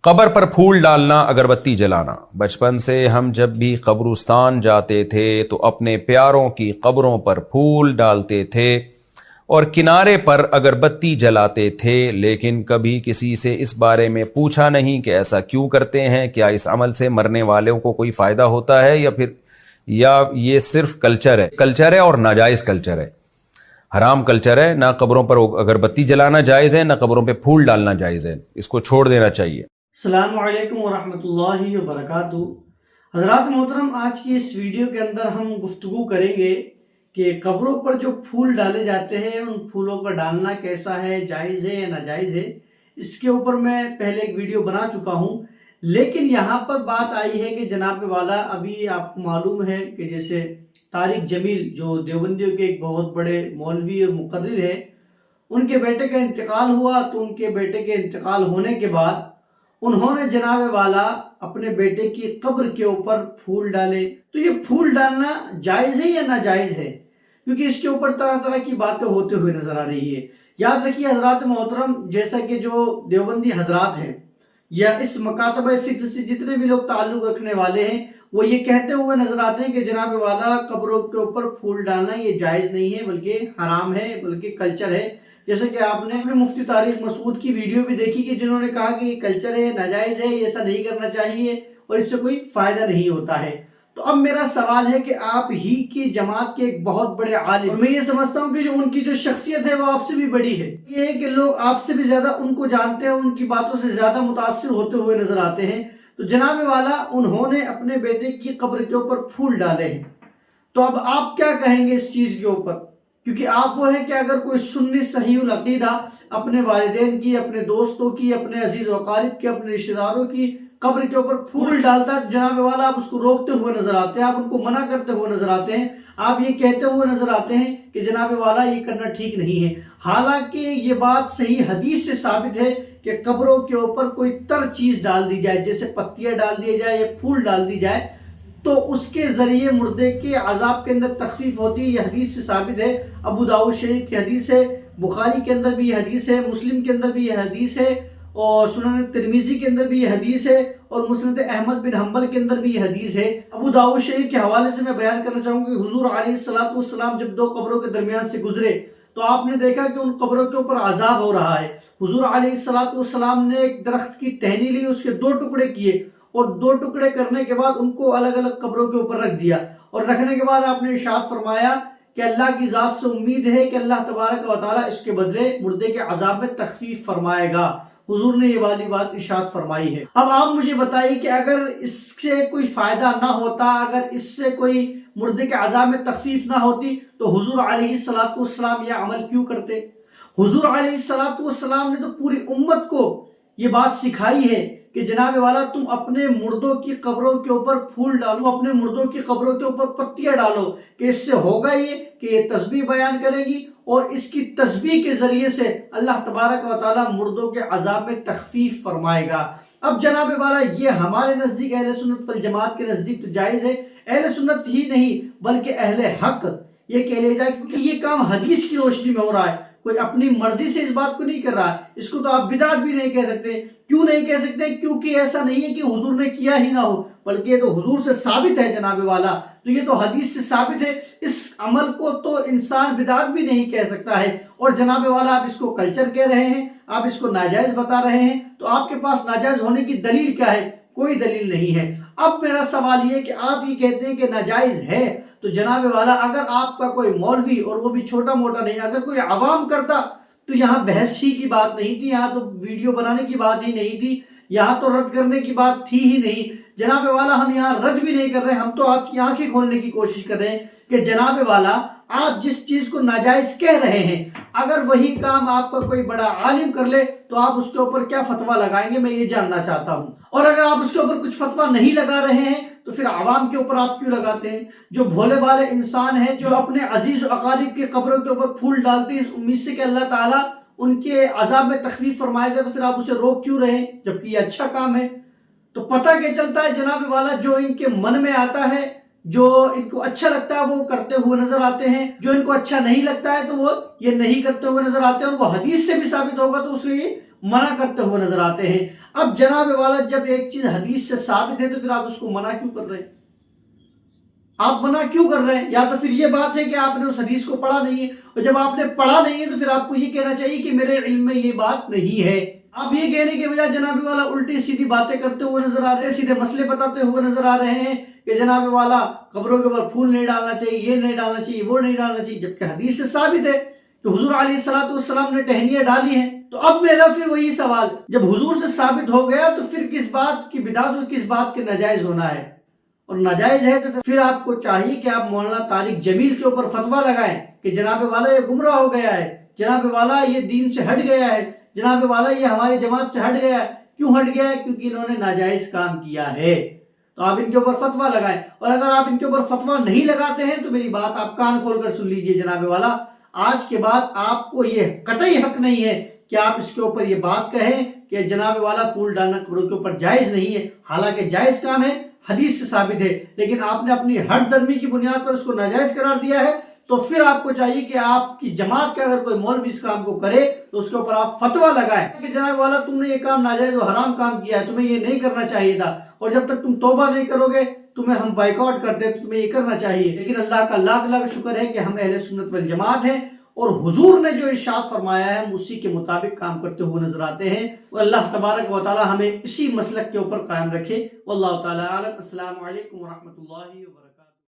قبر پر پھول ڈالنا، اگربتی جلانا۔ بچپن سے ہم جب بھی قبرستان جاتے تھے تو اپنے پیاروں کی قبروں پر پھول ڈالتے تھے اور کنارے پر اگربتی جلاتے تھے، لیکن کبھی کسی سے اس بارے میں پوچھا نہیں کہ ایسا کیوں کرتے ہیں۔ کیا اس عمل سے مرنے والوں کو کوئی فائدہ ہوتا ہے یا یہ صرف کلچر ہے اور ناجائز کلچر ہے، حرام کلچر ہے۔ نہ قبروں پر اگربتی جلانا جائز ہے، نہ قبروں پہ پھول ڈالنا جائز ہے، اس کو چھوڑ دینا چاہیے۔ السلام علیکم ورحمۃ اللہ وبرکاتہ۔ حضرات محترم، آج کی اس ویڈیو کے اندر ہم گفتگو کریں گے کہ قبروں پر جو پھول ڈالے جاتے ہیں ان پھولوں کا ڈالنا کیسا ہے، جائز ہے یا ناجائز ہے۔ اس کے اوپر میں پہلے ایک ویڈیو بنا چکا ہوں، لیکن یہاں پر بات آئی ہے کہ جناب والا، ابھی آپ کو معلوم ہے کہ جیسے طارق جمیل جو دیوبندیوں کے ایک بہت بڑے مولوی اور مقرر ہیں، ان کے بیٹے کا انتقال ہوا، تو ان کے بیٹے کے انتقال ہونے کے بعد انہوں نے جناب والا اپنے بیٹے کی قبر کے اوپر پھول ڈالے۔ تو یہ پھول ڈالنا جائز ہے یا ناجائز ہے؟ کیونکہ اس کے اوپر طرح طرح کی باتیں ہوتے ہوئے نظر آ رہی ہے۔ یاد رکھیے حضرات محترم، جیسا کہ جو دیوبندی حضرات ہیں یا اس مکاتبہ فکر سے جتنے بھی لوگ تعلق رکھنے والے ہیں، وہ یہ کہتے ہوئے نظر آتے ہیں کہ جناب والا قبروں کے اوپر پھول ڈالنا یہ جائز نہیں ہے، بلکہ حرام ہے، بلکہ کلچر ہے۔ جیسے کہ آپ نے اپنے مفتی طارق مسعود کی ویڈیو بھی دیکھی کہ جنہوں نے کہا کہ یہ کلچر ہے، ناجائز ہے، یہ ایسا نہیں کرنا چاہیے اور اس سے کوئی فائدہ نہیں ہوتا ہے۔ تو اب میرا سوال ہے کہ آپ ہی کی جماعت کے ایک بہت بڑے عالم، اور میں یہ سمجھتا ہوں کہ جو ان کی جو شخصیت ہے وہ آپ سے بھی بڑی ہے، یہ ہے کہ لوگ آپ سے بھی زیادہ ان کو جانتے ہیں، ان کی باتوں سے زیادہ متاثر ہوتے ہوئے نظر آتے ہیں۔ تو جناب والا انہوں نے اپنے بیٹے کی قبر کے اوپر پھول ڈالے ہیں، تو اب آپ کیا کہیں گے اس چیز کے اوپر؟ کیونکہ آپ وہ ہے کہ اگر کوئی سنی صحیح العقیدہ اپنے والدین کی، اپنے دوستوں کی، اپنے عزیز و اقارب کی، اپنے رشتہ داروں کی قبر کے اوپر پھول ڈالتا ہے تو جناب والا آپ اس کو روکتے ہوئے نظر آتے ہیں، آپ ان کو منع کرتے ہوئے نظر آتے ہیں، آپ یہ کہتے ہوئے نظر آتے ہیں کہ جناب والا یہ کرنا ٹھیک نہیں ہے۔ حالانکہ یہ بات صحیح حدیث سے ثابت ہے کہ قبروں کے اوپر کوئی تر چیز ڈال دی جائے، جیسے پتیاں ڈال دی جائے یا پھول ڈال دی جائے، تو اس کے ذریعے مردے کے عذاب کے اندر تخفیف ہوتی ہے۔ یہ حدیث سے ثابت ہے، ابو داؤد شریف کی حدیث ہے، بخاری کے اندر بھی یہ حدیث ہے، مسلم کے اندر بھی یہ حدیث ہے، اور سنن ترمذی کے اندر بھی یہ حدیث ہے، اور مسند احمد بن حنبل کے اندر بھی یہ حدیث ہے۔ ابو داؤد شریف کے حوالے سے میں بیان کرنا چاہوں گا کہ حضور علیہ الصلوۃ والسلام جب دو قبروں کے درمیان سے گزرے تو آپ نے دیکھا کہ ان قبروں کے اوپر عذاب ہو رہا ہے۔ حضور علیہ الصلوۃ والسلام نے ایک درخت کی ٹہنی لی، اس کے دو ٹکڑے کیے، اور دو ٹکڑے کرنے کے بعد ان کو الگ الگ قبروں کے اوپر رکھ دیا، اور رکھنے کے بعد آپ نے ارشاد فرمایا کہ اللہ کی ذات سے امید ہے کہ اللہ تبارک و تعالیٰ اس کے بدلے مردے کے عذاب میں تخفیف فرمائے گا۔ حضور نے یہ والی بات ارشاد فرمائی ہے۔ اب آپ مجھے بتائیے کہ اگر اس سے کوئی فائدہ نہ ہوتا، اگر اس سے کوئی مردے کے عذاب میں تخفیف نہ ہوتی، تو حضور علیہ الصلوۃ والسلام یہ عمل کیوں کرتے؟ حضور علیہ الصلوۃ والسلام نے تو پوری امت کو یہ بات سکھائی ہے کہ جناب والا تم اپنے مردوں کی قبروں کے اوپر پھول ڈالو، اپنے مردوں کی قبروں کے اوپر پتیاں ڈالو، کہ اس سے ہوگا یہ کہ یہ تسبیح بیان کرے گی، اور اس کی تسبیح کے ذریعے سے اللہ تبارک و تعالیٰ مردوں کے عذاب میں تخفیف فرمائے گا۔ اب جناب والا یہ ہمارے نزدیک اہل سنت والجماعت کے نزدیک تو جائز ہے، اہل سنت ہی نہیں بلکہ اہل حق یہ کہہ لے جائے، کیونکہ یہ کام حدیث کی روشنی میں ہو رہا ہے، کوئی اپنی مرضی سے اس بات کو نہیں کر رہا ہے۔ اس کو تو آپ بدعت بھی نہیں کہہ سکتے۔ کیوں نہیں کہہ سکتے؟ کیونکہ ایسا نہیں ہے کہ حضور نے کیا ہی نہ ہو، بلکہ یہ تو حضور سے ثابت ہے جناب والا، تو یہ تو حدیث سے ثابت ہے۔ اس عمل کو تو انسان بدعت بھی نہیں کہہ سکتا ہے، اور جناب والا آپ اس کو کلچر کہہ رہے ہیں، آپ اس کو ناجائز بتا رہے ہیں، تو آپ کے پاس ناجائز ہونے کی دلیل کیا ہے؟ کوئی دلیل نہیں ہے۔ اب میرا سوال یہ کہ آپ یہ کہتے ہیں کہ ناجائز ہے، تو جناب والا اگر آپ کا کوئی مولوی، اور وہ بھی چھوٹا موٹا نہیں، اگر کوئی عوام کرتا تو یہاں بحث ہی کی بات نہیں تھی، یہاں تو ویڈیو بنانے کی بات ہی نہیں تھی، یہاں تو رد کرنے کی بات تھی ہی نہیں۔ جناب والا ہم یہاں رد بھی نہیں کر رہے، ہم تو آپ کی آنکھیں کھولنے کی کوشش کر رہے ہیں کہ جناب والا آپ جس چیز کو ناجائز کہہ رہے ہیں، اگر وہی کام آپ کا کوئی بڑا عالم کر لے تو آپ اس کے اوپر کیا فتویٰ لگائیں گے، میں یہ جاننا چاہتا ہوں۔ اور اگر آپ اس کے اوپر کچھ فتویٰ نہیں لگا رہے ہیں تو پھر عوام کے اوپر آپ کیوں لگاتے ہیں؟ جو بھولے والے انسان ہیں، جو اپنے عزیز و اقارب کی قبروں کے اوپر پھول ڈالتے ہیں اس امید سے کہ اللہ تعالیٰ ان کے عذاب میں تخفیف فرمائے گا، تو پھر آپ اسے روک کیوں رہے جبکہ یہ اچھا کام ہے؟ تو پتہ کیا چلتا ہے جناب والا، جو ان کے من میں آتا ہے جو ان کو اچھا لگتا ہے وہ کرتے ہوئے نظر آتے ہیں، جو ان کو اچھا نہیں لگتا ہے تو وہ یہ نہیں کرتے ہوئے نظر آتے ہیں، اور وہ حدیث سے بھی ثابت ہوگا تو اسے یہ منع کرتے ہوئے نظر آتے ہیں۔ اب جناب والا جب ایک چیز حدیث سے ثابت ہے تو پھر آپ اس کو منع کیوں کر رہے ہیں؟ آپ منع کیوں کر رہے ہیں؟ یا تو پھر یہ بات ہے کہ آپ نے اس حدیث کو پڑھا نہیں ہے، اور جب آپ نے پڑھا نہیں ہے تو پھر آپ کو یہ کہنا چاہیے کہ میرے علم میں یہ بات نہیں ہے۔ آپ یہ کہنے کے بجائے جناب والا الٹی سیدھی باتیں کرتے ہوئے نظر آ رہے ہیں، سیدھے مسئلے بتاتے ہوئے نظر آ رہے ہیں کہ جناب والا قبروں کے اوپر پھول نہیں ڈالنا چاہیے، یہ نہیں ڈالنا چاہیے، وہ نہیں ڈالنا چاہیے، جبکہ حدیث سے ثابت ہے کہ حضور علیہ السلام نے ٹہنیاں ڈالی ہیں۔ تو اب میرا پھر وہی سوال، جب حضور سے ثابت ہو گیا تو پھر کس بات کی بدعت اور کس بات کے ناجائز ہونا ہے؟ اور ناجائز ہے تو پھر آپ کو چاہیے کہ آپ مولانا طارق جمیل کے اوپر فتویٰ لگائیں کہ جناب والا یہ گمراہ ہو گیا ہے، جناب والا یہ دین سے ہٹ گیا ہے، جناب والا یہ ہماری جماعت سے ہٹ گیا ہے۔ کیوں ہٹ گیا ہے؟ کیونکہ انہوں نے ناجائز کام کیا ہے۔ تو آپ ان کے اوپر فتویٰ لگائیں، اور اگر آپ ان کے اوپر فتویٰ نہیں لگاتے ہیں تو میری بات آپ کان کھول کر سن لیجئے جناب والا، آج کے بعد آپ کو یہ قطعی حق نہیں ہے کہ آپ اس کے اوپر یہ بات کہیں کہ جناب والا پھول ڈالنا قبروں کے اوپر جائز نہیں ہے، حالانکہ جائز کام ہے، حدیث سے ثابت ہے، لیکن آپ نے اپنی ہٹ درمی کی بنیاد پر اس کو ناجائز قرار دیا ہے۔ تو پھر آپ کو چاہیے کہ آپ کی جماعت کے اگر کوئی مولوی اس کام کو کرے تو اس کے اوپر آپ فتویٰ لگائیں کہ جناب والا تم نے یہ کام ناجائز و حرام کام کیا ہے، تمہیں یہ نہیں کرنا چاہیے تھا، اور جب تک تم توبہ نہیں کرو گے تمہیں ہم بائیکاٹ کرتے تو تمہیں یہ کرنا چاہیے۔ لیکن اللہ کا لاکھ لاکھ شکر ہے کہ ہم اہل سنت والجماعت ہیں، اور حضور نے جو ارشاد فرمایا ہے ہم اسی کے مطابق کام کرتے ہوئے نظر آتے ہیں، اور اللہ تبارک و تعالی ہمیں اسی مسلک کے اوپر قائم رکھے۔ واللہ تعالی عالم۔ السلام علیکم ورحمۃ اللہ وبرکاتہ۔